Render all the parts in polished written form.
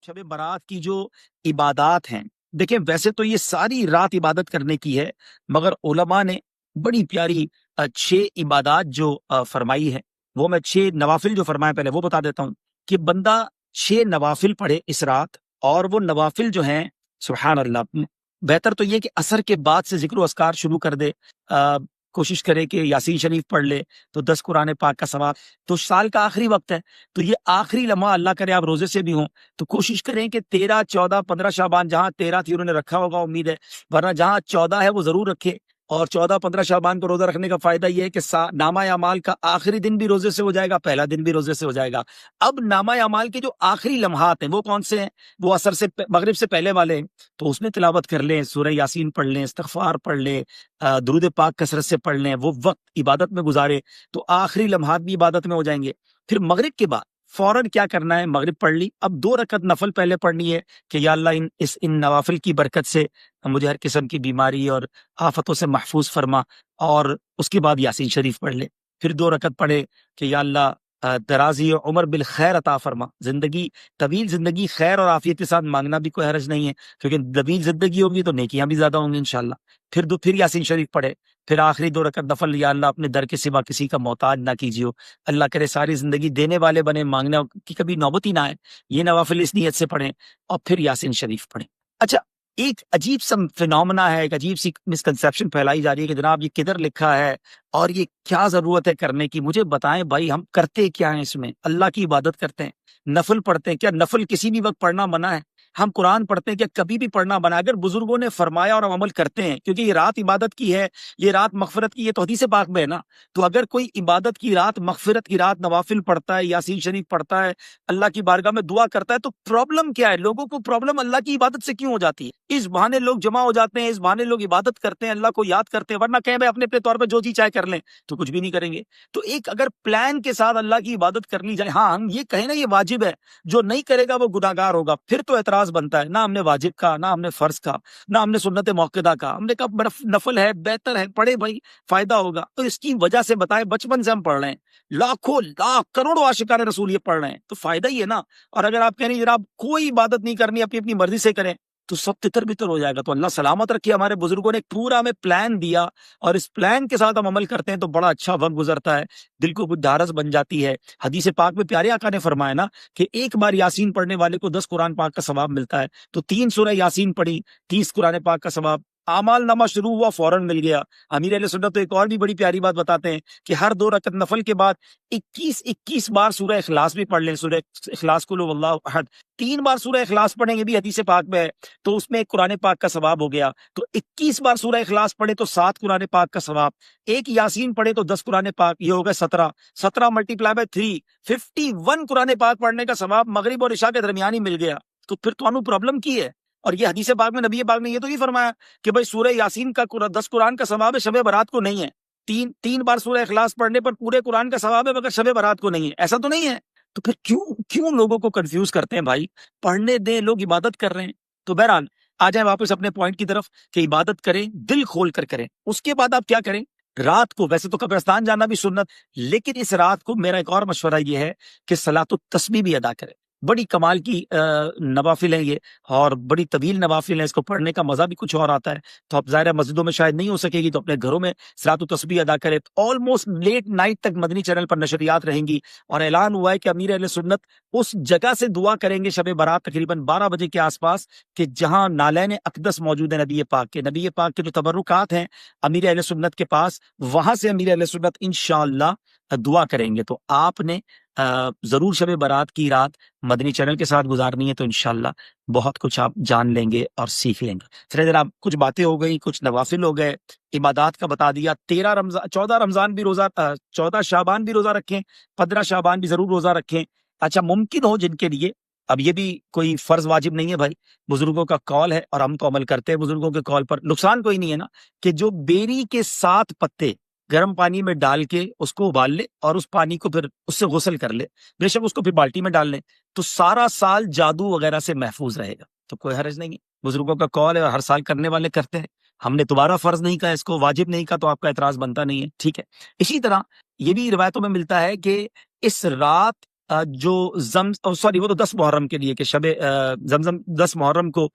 शब बारात की जो इबादत हैं, देखें वैसे तो ये सारी रात इबादत करने की है, मगर उलमा ने बड़ी प्यारी 6 इबादत जो फरमाई है, वो मैं 6 नवाफिल जो फरमाए पहले वो बता देता हूँ कि बंदा 6 नवाफिल पढ़े इस रात। और वो नवाफिल जो हैं, सुभान अल्लाह, बेहतर तो ये कि असर के बाद से जिक्र अस्कार शुरू कर दे। अ, कोशिश करे कि यासीन शरीफ पढ़ ले तो 10 कुरान पाक का सवाब। तो साल का आखिरी वक्त है, तो ये आखिरी लम्हा, अल्लाह करे आप रोजे से भी हों, तो कोशिश करें कि 13, 14, 15 शाबान, जहां 13 थी उन्होंने रखा होगा उम्मीद है, वरना जहां 14 है वो जरूर रखे। और 14, 15 शाबान को रोजा रखने का फायदा ये है कि नामा अमाल का आखिरी दिन भी रोजे से हो जाएगा, पहला दिन भी रोजे से हो जाएगा। अब नामा अमाल के जो आखिरी लम्हात हैं वो कौन से हैं? वो असर से मगरिब से पहले वाले हैं। तो उसमें तिलावत कर लें, सूरह यासीन पढ़ लें, इस्तगफार पढ़ लें, दुरूद पाक कसरत से पढ़ लें, वो वक्त इबादत में गुजारे तो आखिरी लम्हात भी इबादत में हो जाएंगे। फिर मगरिब के बाद फौरन क्या करना है? मगरिब पढ़ ली, अब 2 रकत नफल पहले पढ़नी है कि या अल्लाह इन नवाफिल की बरकत से मुझे हर किस्म की बीमारी और आफतों से महफूज फरमा। और उसके बाद यासीन शरीफ पढ़ ले। फिर 2 रकत पढ़े कि या अल्लाह दराजी और उमर बिल खैर अता फरमा, जिंदगी तवील, जिंदगी खैर और आफियत के साथ मांगना भी कोई हरज नहीं है, क्योंकि तवील जिंदगी होगी तो नेकियां भी ज्यादा होंगी इंशाल्लाह। फिर यासीन शरीफ पढ़े। फिर आखिरी 2 रकत नफल, या अल्लाह अपने दर के सिवा किसी का मोहताज ना कीजिए, अल्लाह करे सारी जिंदगी देने वाले बने, मांगने की कभी नौबत ही ना आए। ये नवाफिल इस नीयत से पढ़ें और फिर यासीन शरीफ पढ़ें। अच्छा, एक अजीब सा फिनोमेना है, एक अजीब सी मिसकंसेप्शन फैलाई जा रही है कि जनाब ये किधर लिखा है और ये क्या जरूरत है करने की। मुझे बताएं भाई, हम करते क्या हैं इसमें? अल्लाह की इबादत करते हैं, नफल पढ़ते हैं, क्या नफल किसी भी वक्त पढ़ना मना है? हम कुरान पढ़ते हैं, क्या कभी भी पढ़ना मना है? अगर बुजुर्गों ने फरमाया और हम अमल करते हैं, क्योंकि ये रात इबादत की है, ये रात मगफिरत की, ये तो हदीस पाक में है ना। तो अगर कोई इबादत की रात, मगफिरत की रात, नवाफिल पढ़ता है, यासीन शरीफ पढ़ता है, अल्लाह की बारगाह में दुआ करता है, तो प्रॉब्लम क्या है? लोगों को प्रॉब्लम अल्लाह की इबादत से क्यों हो जाती है? इस बहाने लोग जमा हो जाते हैं, इस बहाने लोग इबादत करते हैं, अल्लाह को याद करते हैं, वरना कहें भाई अपने अपने तौर पर जो जी चाहे कर लें तो कुछ भी नहीं करेंगे। तो एक अगर प्लान के साथ अल्लाह की इबादत कर ली जाए, हाँ हम ये कहें ना ये वाजिब है, जो नहीं करेगा वो गुनाहगार होगा, फिर तो एतराज बनता है। ना हमने वाजिब का, ना हमने फर्ज का, ना हमने सुन्नत मौक़िदा का, हमने कहा नफल है, बेहतर है, पढ़े भाई, फायदा होगा। तो इसकी वजह से बताए, बचपन से हम पढ़ रहे हैं, लाखों लाख करोड़ों आशिकान रसूल ये पढ़ रहे हैं, तो फायदा ही है ना। और अगर आप कह रहे हैं जनाब कोई इबादत नहीं करनी, अपनी अपनी मर्जी से करें, तो सब तितर बितर हो जाएगा। तो अल्लाह सलामत रखे, हमारे बुजुर्गों ने पूरा हमें प्लान दिया और इस प्लान के साथ हम अमल करते हैं तो बड़ा अच्छा वक्त गुजरता है, दिल को कुछ ढारस बन जाती है। हदीस पाक में प्यारे आका ने फरमाया ना कि एक बार यासीन पढ़ने वाले को 10 कुरान पाक का सवाब मिलता है। तो 3 सूरह यासीन पढ़ी, 30 कुरान पाक का सवाब। आमाल नामा शुरू हुआ, फौरन मिल गया। अमीर अहले सुन्नत तो एक और भी बड़ी प्यारी बात बताते हैं कि हर 2 रकत नफल के बाद 21 बार सूरह इखलास भी पढ़ लें। सूरह इखलास कुल हुवल्लाहु अहद 3 बार सूरह इखलास पढ़ेंगे भी हदीस पाक में है, तो उसमें एक कुरान पाक का सवाब हो गया। तो 21 बार सूरह इखलास पढ़े तो 7 कुरान पाक का सवाब, एक यासीन पढ़े तो 10 कुरान पाक, ये हो गए 17, 17 मल्टीप्लाई बाय 3, 51 कुरान पाक पढ़ने का सवाब मगरिब और इशा के दरमियान ही मिल गया। तो फिर तो प्रॉब्लम की है। और ये हदीस पाक में नबी पाक ने ये तो नहीं फरमाया कि भाई सूरह यासीन का 10 कुरान का सवाब है, शब बारात को नहीं है। 3 बार सूरह इखलास पढ़ने पर पूरे कुरान का सवाब है, मगर शब बारात को नहीं है, ऐसा तो नहीं है। तो फिर क्यों क्यों लोगों को कंफ्यूज करते हैं भाई? पढ़ने दें, लोग इबादत कर रहे हैं। तो बहरहाल आ जाए वापस अपने पॉइंट की तरफ कि इबादत करें, दिल खोल कर करें। उसके बाद आप क्या करें? रात को वैसे तो कब्रिस्तान जाना भी सुन्नत, लेकिन इस रात को मेरा एक और मशवरा ये है कि सलातो तस्बीह भी अदा करें। बड़ी कमाल की नवाफिल है ये, और बड़ी तवील नवाफिल है, इसको पढ़ने का मजा भी कुछ और आता है। तो अब ज़ाहिर है मस्जिदों में शायद नहीं हो सकेगी, तो अपने घरों में सलातो तस्बीह अदा करें। ऑलमोस्ट लेट नाइट तक मदनी चैनल पर नशरियात रहेंगी, और ऐलान हुआ है कि अमीर अहले सुन्नत उस जगह से दुआ करेंगे शब बारात तकरीबन 12 बजे के आसपास, कि जहां नालैन अक़दस मौजूद है नबी पाक के जो तबर्रुकात हैं अमीर अहले सुन्नत के पास, वहां से अमीर अहले सुन्नत इंशाअल्लाह दुआ करेंगे। तो आपने जरूर शब बारात की रात मदनी चैनल के साथ गुजारनी है, तो इंशाल्लाह बहुत कुछ आप जान लेंगे और सीख लेंगे। चलिए जनाब, कुछ बातें हो गई, कुछ नवाफिल हो गए, इबादत का बता दिया। 14 रमजान भी रोजा, 14 शाबान भी रोजा रखें, 15 शाबान भी जरूर रोजा रखें। अच्छा, मुमकिन हो जिनके लिए, अब ये भी कोई फर्ज वाजिब नहीं है भाई, बुजुर्गों का कॉल है और हम तो अमल करते हैं बुजुर्गों के कॉल पर, नुकसान कोई नहीं है ना, कि जो बेरी के 7 पत्ते गर्म पानी में डाल के उसको उबाल ले और उस पानी को फिर उससे गुस्ल कर ले, बेशक उसको फिर बाल्टी में डाल ले, तो सारा साल जादू वगैरह से महफूज रहेगा। तो कोई हर्ज नहीं है, बुजुर्गों का कॉल है और हर साल करने वाले करते हैं, हमने दोबारा फर्ज नहीं कहा, इसको वाजिब नहीं कहा, तो आपका एतराज बनता नहीं है, ठीक है। इसी तरह ये भी रिवायतों में मिलता है कि इस रात جو سوری وہ تو 10 محرم کے لیے کہ شب زمزم 10 محرم کو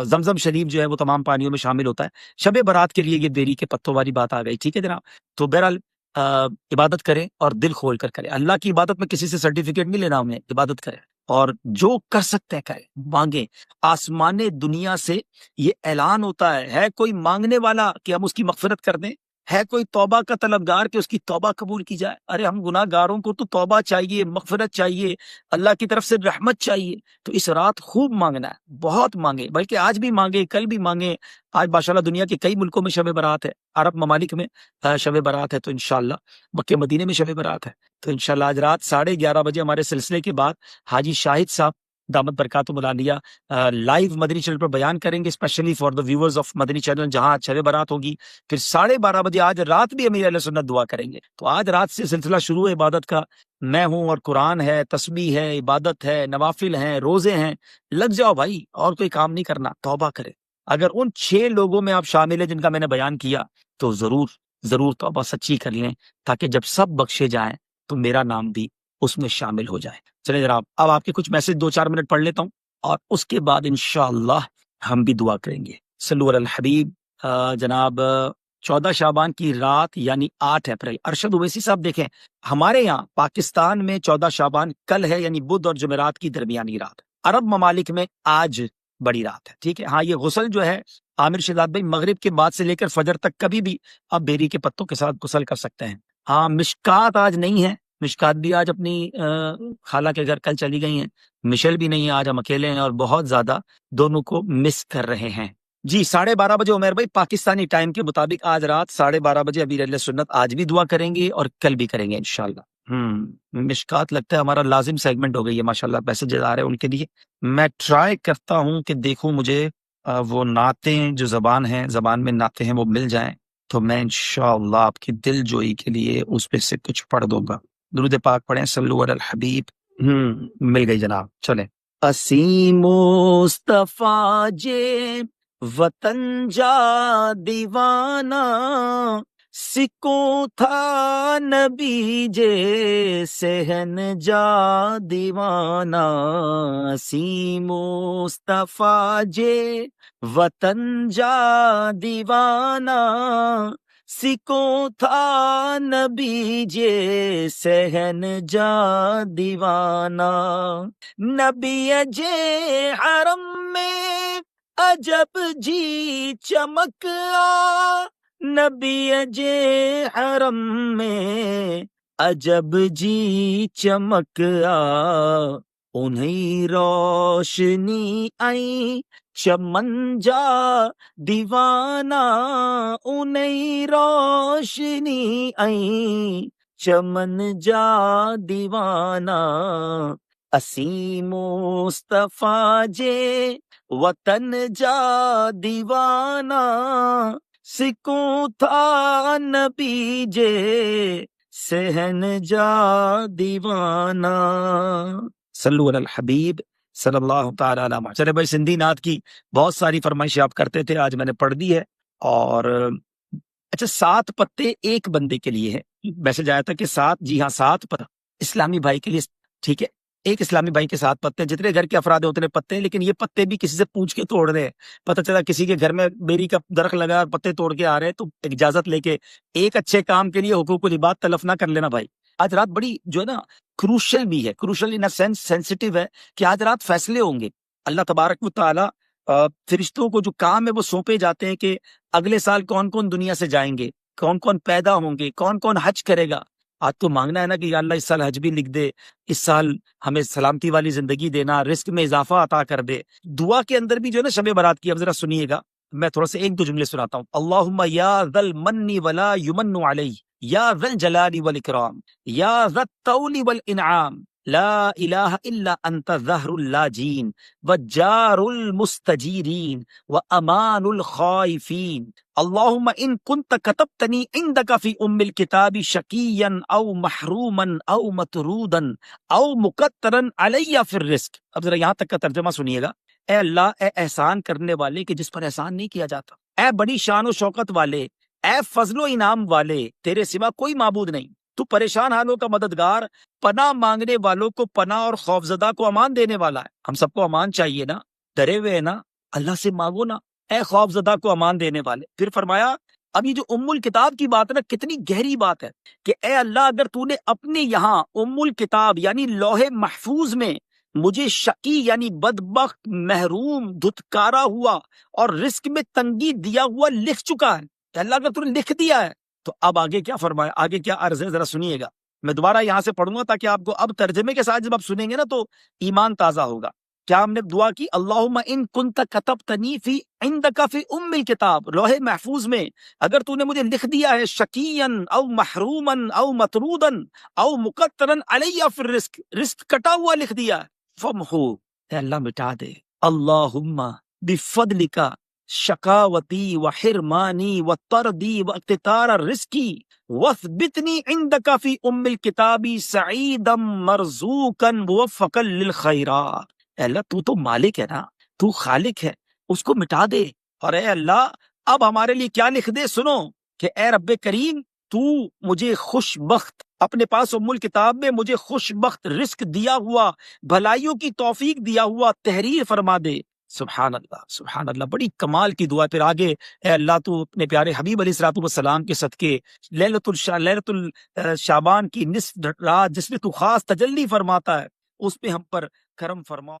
زمزم شریف جو ہے وہ تمام پانیوں میں شامل ہوتا ہے. شب برات کے لیے یہ بیری کے پتوں والی بات آ گئی. ٹھیک ہے جناب. تو بہرحال عبادت کریں اور دل کھول کر کریں. اللہ کی عبادت میں کسی سے سرٹیفکیٹ نہیں لینا ہمیں. عبادت کریں اور جو کر سکتے ہیں کریں. مانگیں. آسمان دنیا سے یہ اعلان ہوتا ہے کوئی مانگنے والا کہ ہم اس کی مغفرت کر دیں؟ ہے کوئی توبہ کا طلبگار کہ اس کی توبہ قبول کی جائے؟ ارے ہم گناہ گاروں کو تو توبہ چاہیے، مغفرت چاہیے، اللہ کی طرف سے رحمت چاہیے. تو اس رات خوب مانگنا ہے، بہت مانگے، بلکہ آج بھی مانگے، کل بھی مانگے. آج ماشاءاللہ دنیا کے کئی ملکوں میں شب برات ہے، عرب ممالک میں شب برات ہے، تو انشاءاللہ مکہ مدینے میں شب برات ہے. تو انشاءاللہ آج رات 11:30 بجے ہمارے سلسلے کے بعد حاجی شاہد صاحب دامت برکاتہ ملانیہ لائیو مدنی چینل پر بیان کریں گے، specially for the viewers of Madani channel, جہاں شب برات ہوگی. پھر 12:30 بجے آج رات بھی امیر اہل سنت دعا کریں گے. تو آج رات سے سلسلہ شروع ہے عبادت کا. میں ہوں اور قرآن ہے، تسبیح ہے، عبادت ہے، نوافل ہیں، روزے ہیں. لگ جاؤ بھائی، اور کوئی کام نہیں کرنا. توبہ کرے. اگر ان 6 لوگوں میں آپ شامل ہیں جن کا میں نے بیان کیا تو ضرور توبہ سچی کر لیں، تاکہ جب سب بخشے جائیں تو میرا نام بھی اس میں شامل ہو جائے. چلیں جناب، اب آپ کے کچھ میسج 2-4 منٹ پڑھ لیتا ہوں اور اس کے بعد انشاءاللہ ہم بھی دعا کریں گے. صلو علی الحبیب. جناب 14 شعبان کی رات یعنی 8 اپریل. ارشد اویسی صاحب دیکھیں، ہمارے یہاں پاکستان میں 14 شعبان کل ہے، یعنی بدھ اور جمعرات کی درمیانی رات. عرب ممالک میں آج بڑی رات ہے. ٹھیک ہے. ہاں، یہ غسل جو ہے عامر شہزاد بھائی مغرب کے بعد سے لے کر فجر تک کبھی بھی آپ بیری کے پتوں کے ساتھ غسل کر سکتے ہیں. ہاں، مشکات آج نہیں ہے. مشکات بھی آج اپنی خالہ کے گھر کل چلی گئی ہیں. مشل بھی نہیں ہے، آج ہم اکیلے ہیں اور بہت زیادہ دونوں کو مس کر رہے ہیں. جی 12:30 بجے عمیر بھائی پاکستانی ٹائم کے مطابق آج رات 12:30 بجے امیر اہل سنت آج بھی دعا کریں گے اور کل بھی کریں گے انشاءاللہ. مشکات لگتا ہے ہمارا لازم سیگمنٹ ہو گئی ہے. ماشاءاللہ میسیجز آ رہے ہیں ان کے لیے. میں ٹرائی کرتا ہوں کہ دیکھوں مجھے وہ نعتیں جو زبان میں نعتیں ہیں وہ مل جائیں تو میں انشاءاللہ آپ کی دل جوئی کے لیے اس پہ سے کچھ پڑھ دوں گا. درود پاک پڑھیں، صلو علی الحبیب. مل گئی جناب. چلیں. اسی مصطفیٰ جے وطن جا دیوانہ، سکوں تھا نبی جے سہن جا دیوانہ. اسی مصطفیٰ جے وطن جا دیوانہ، سکوں تھا نبی جے سہن جا دیوانہ. نبی جے حرم میں عجب جی چمک آ، نبی جے حرم میں عجب جی چمک آ. انہیں روشنی آئی چمن جا دیوانہ، انہیں روشنی آئی چمن جا دیوانہ. اسی مصطفیٰ جے وطن جا دیوانہ، سکوں تھا نبی جے سہن جا دیوانہ. صلو علی الحبیب صلی اللہ تعالی علیہ وسلم. چلے بھائی، سندھی نعت کی بہت ساری فرمائشیں آپ کرتے تھے، آج میں نے پڑھ دی ہے. اور اچھا، 7 پتے ایک بندے کے لیے ہے. میسج آیا تھا کہ 7، جی ہاں 7 پتے اسلامی بھائی کے لیے. ٹھیک ہے، ایک اسلامی بھائی کے 7 پتے. جتنے گھر کے افراد ہیں اتنے پتے، لیکن یہ پتے بھی کسی سے پوچھ کے توڑ رہے ہیں. پتہ چلا کسی کے گھر میں بیری کا درخت لگا اور پتے توڑ کے آ رہے ہیں، تو اجازت لے کے ایک اچھے کام کے لیے حقوق العباد تلف نہ کر لینا بھائی. آج رات بڑی جو ہے نا کروشل بھی ہے، کروشل ان سینس سینسٹیو ہے کہ آج رات فیصلے ہوں گے. اللہ تبارک و تعالی فرشتوں کو جو کام ہے وہ سونپے جاتے ہیں کہ اگلے سال کون کون دنیا سے جائیں گے، کون کون پیدا ہوں گے، کون کون حج کرے گا. آج تو مانگنا ہے نا کہ یا اللہ اس سال حج بھی لکھ دے، اس سال ہمیں سلامتی والی زندگی دینا، رزق میں اضافہ عطا کر دے. دعا کے اندر بھی جو ہے نا شب برات کی، اب ذرا سنیے گا، میں تھوڑا سا 1-2 جملے سناتا ہوں. اللہم یا ذا المن ولا یمن علی، یا ذا الجلال والاکرام، یا ذا الطول والانعام، لا الہ الا انت ظہر اللاجین وجار المستجیرین وامان الخائفین. اللہم ان کنت کتبتنی عندک فی ام الکتاب شقیا او محروما او مطرودا او مقترا علی فی الرزق. اب ذرا یہاں تک کا ترجمہ سنیے گا. اے اللہ، اے احسان کرنے والے کہ جس پر احسان نہیں کیا جاتا، اے بڑی شان و شوکت والے، اے فضل و انعام والے، تیرے سوا کوئی معبود نہیں. تو پریشان حالوں کا مددگار، پناہ مانگنے والوں کو پناہ اور خوفزدہ کو امان دینے والا ہے۔ ہم سب کو امان چاہیے نا، ڈرے ہوئے ہیں نا، اللہ سے مانگو نا، اے خوفزدہ کو امان دینے والے۔ پھر فرمایا اب یہ جو ام الکتاب کی بات ہے نا، کتنی گہری بات ہے کہ اے اللہ اگر تو نے اپنے یہاں ام الکتاب یعنی لوح محفوظ میں مجھے شقی یعنی بدبخت، محروم، دھتکارا ہوا اور رزق میں تنگی دیا ہوا لکھ چکا ہے، کہ اللہ اگر تو نے لکھ دیا ہے تو اب آگے کیا فرمایا، آگے کیا عرض ہے ذرا سنیے گا۔ میں دوبارہ یہاں سے پڑھوں گا تاکہ آپ کو اب ترجمے کے ساتھ جب آپ سنیں گے نا تو ایمان تازہ ہوگا۔ کیا ہم نے دعا کی اللہم ان کنت کتبتنی فی عندک فی ام الکتاب، لوح محفوظ میں اگر تو نے مجھے لکھ دیا ہے شقیًا او محروما او مطرودا او مقترا علی فی الرزق، رزق کٹا ہوا لکھ دیا ہے، فمحو، اے اللہ مٹا دے، اللہم بفضلک شقاوتی و حرمانی و طردی و اقتطار رزقی وثبتنی عندک فی ام الکتاب سعیدا مرزوقا موفقا للخیرات۔ اے اللہ تو مالک ہے نا، تو خالق ہے، اس کو مٹا دے، اور اے اللہ اب ہمارے لیے کیا لکھ دے، سنو کہ اے رب کریم تو مجھے خوش بخت اپنے پاس ام الکتاب میں مجھے خوش بخت رزق دیا ہوا، بھلائیوں کی توفیق دیا ہوا تحریر فرما دے۔ سبحان اللہ سبحان اللہ، بڑی کمال کی دعا۔ پھر آگے اے اللہ تو اپنے پیارے حبیب علیہ الصلوۃ والسلام کے صدقے لیلۃ الشعبان کی نصف رات جس میں تو خاص تجلی فرماتا ہے، اس پہ ہم پر کرم فرما۔